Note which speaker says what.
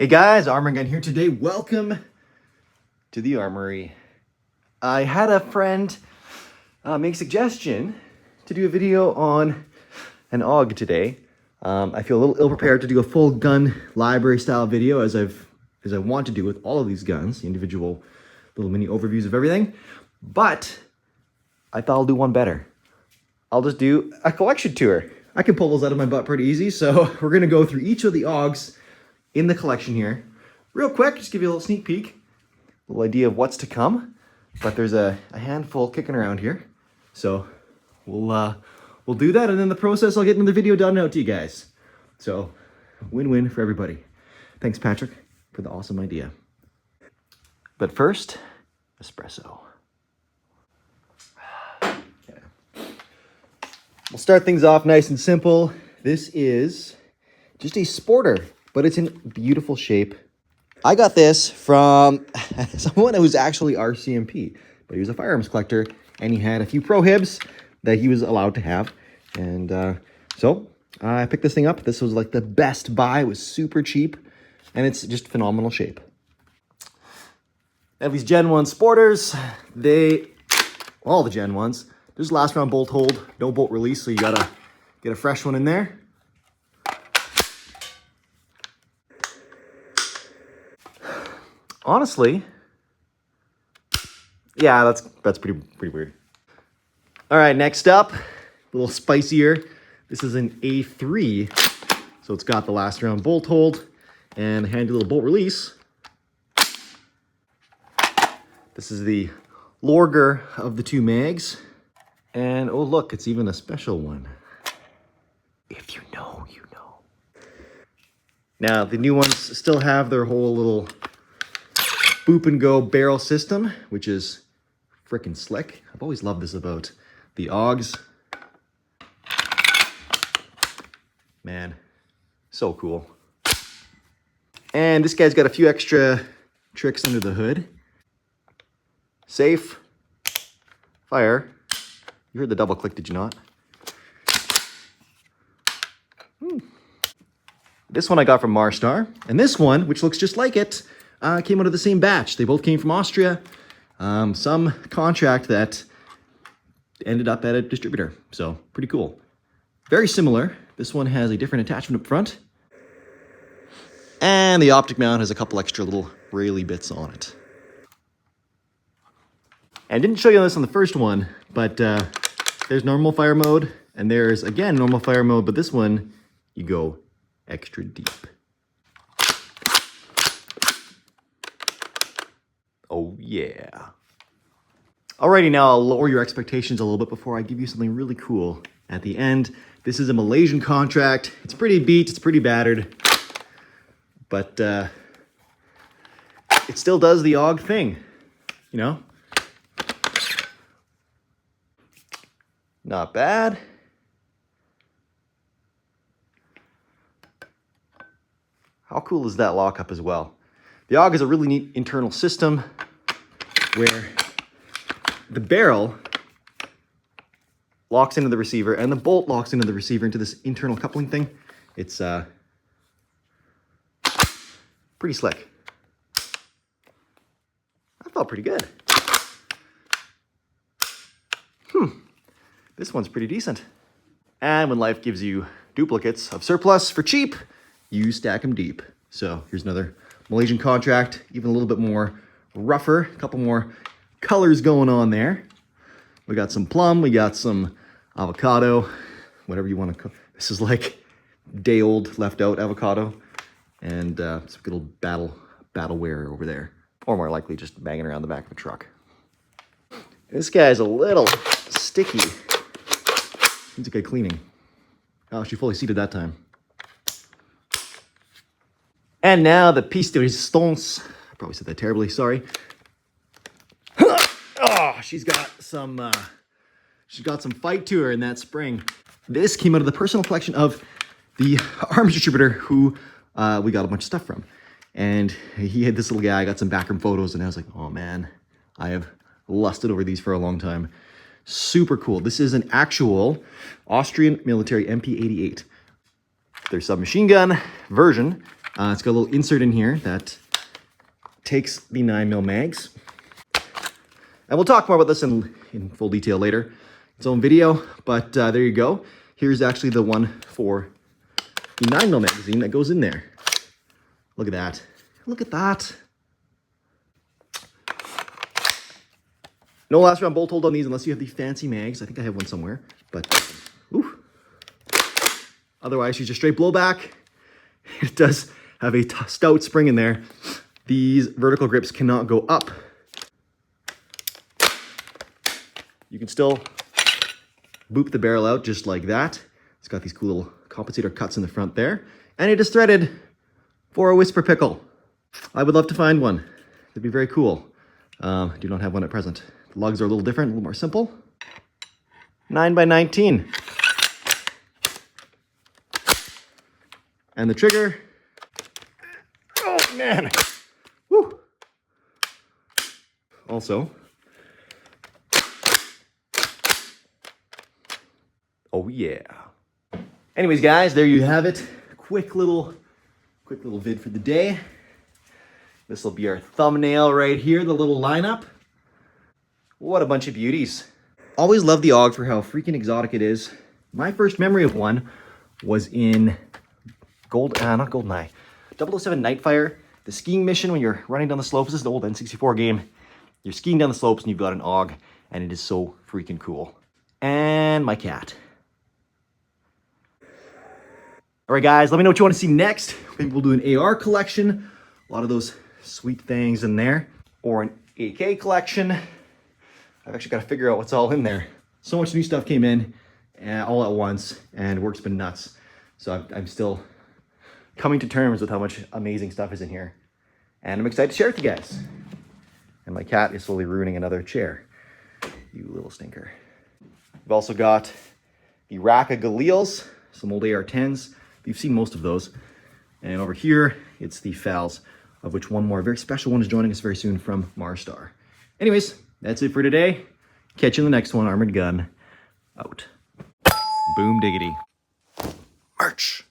Speaker 1: Hey guys, Arm&Gun here today. Welcome to the Armory. I had a friend make a suggestion to do a video on an AUG today. I feel a little ill-prepared to do a full gun library style video as I want to do with all of these guns, the individual little mini overviews of everything. But I thought I'll do one better. I'll just do a collection tour. I can pull those out of my butt pretty easy, so we're gonna go through each of the AUGs in the collection here. Real quick, just give you a little sneak peek, a little idea of what's to come. But there's a handful kicking around here. So we'll do that, and then in the process, I'll get another video done out to you guys. So win-win for everybody. Thanks, Patrick, for the awesome idea. But first, espresso. Okay. We'll start things off nice and simple. This is just a sporter, but it's in beautiful shape. I got this from someone who was actually RCMP, but he was a firearms collector, and he had a few prohibs that he was allowed to have. And so I picked this thing up. This was like the best buy. It was super cheap, and it's just phenomenal shape. They have these Gen 1 sporters. All the Gen 1s, there's last round bolt hold, no bolt release, so you gotta get a fresh one in there. Honestly, yeah, that's pretty weird. All right, next up, a little spicier. This is an A3, so it's got the last round bolt hold and a handy little bolt release. This is the larger of the two mags, and oh look, it's even a special one. If you know, you know. Now the new ones still have their whole little boop and go barrel system, which is freaking slick. I've always loved this about the AUGs. Man, so cool. And this guy's got a few extra tricks under the hood. Safe, fire. You heard the double click, did you not? This one I got from Marstar, and this one, which looks just like it, came out of the same batch. They both came from Austria. Some contract that ended up at a distributor. So pretty cool. Very similar. This one has a different attachment up front. And the optic mount has a couple extra little raily bits on it. And I didn't show you this on the first one, but there's normal fire mode, and there's, again, normal fire mode, but this one, you go extra deep. Oh, yeah. Alrighty, now I'll lower your expectations a little bit before I give you something really cool at the end. This is a Malaysian contract. It's pretty beat, it's pretty battered, but it still does the AUG thing, you know? Not bad. How cool is that lockup as well? The AUG is a really neat internal system where the barrel locks into the receiver and the bolt locks into the receiver into this internal coupling thing. It's pretty slick. That felt pretty good. This one's pretty decent. And when life gives you duplicates of surplus for cheap, you stack them deep. So here's another Malaysian contract, even a little bit more rougher, a couple more colors going on there. We got some plum, we got some avocado, whatever you want to cook. This is like day old left out avocado, and some good old battleware over there. Or more likely just banging around the back of a truck. This guy's a little sticky. Needs a good cleaning. Oh, she fully seated that time. And now the piece de resistance. I probably said that terribly, sorry. Oh, she's got some fight to her in that spring. This came out of the personal collection of the arms distributor who we got a bunch of stuff from. And he had this little guy. I got some backroom photos, and I was like, oh man, I have lusted over these for a long time. Super cool. This is an actual Austrian military MP88. Their submachine gun version It's got a little insert in here that takes the 9mm mags. And we'll talk more about this in full detail later. Its own video, but there you go. Here's actually the one for the 9mm magazine that goes in there. Look at that. Look at that. No last round bolt hold on these unless you have the fancy mags. I think I have one somewhere, but ooh. Otherwise, use your straight blowback. It does have a stout spring in there. These vertical grips cannot go up. You can still boop the barrel out just like that. It's got these cool little compensator cuts in the front there. And it is threaded for a whisper pickle. I would love to find one. It'd be very cool. Do not have one at present. The lugs are a little different, a little more simple. 9x19. And the trigger. Oh man. Woo. Also. Oh yeah. Anyways, guys, there you have it. Quick little vid for the day. This will be our thumbnail right here, the little lineup. What a bunch of beauties. Always loved the AUG for how freaking exotic it is. My first memory of one was in not GoldenEye, 007 Nightfire, the skiing mission when you're running down the slopes. This is an old N64 game. You're skiing down the slopes and you've got an AUG, and it is so freaking cool. And my cat. All right, guys, let me know what you want to see next. Maybe we'll do an AR collection. A lot of those sweet things in there. Or an AK collection. I've actually got to figure out what's all in there. So much new stuff came in all at once, and work's been nuts. So I'm still coming to terms with how much amazing stuff is in here. And I'm excited to share it with you guys. And my cat is slowly ruining another chair. You little stinker. We've also got the rack of Galils, some old AR-10s. You've seen most of those. And over here, it's the FALs, of which one more very special one is joining us very soon from Marstar. Anyways, that's it for today. Catch you in the next one. Armored Gun, out. Boom diggity. March.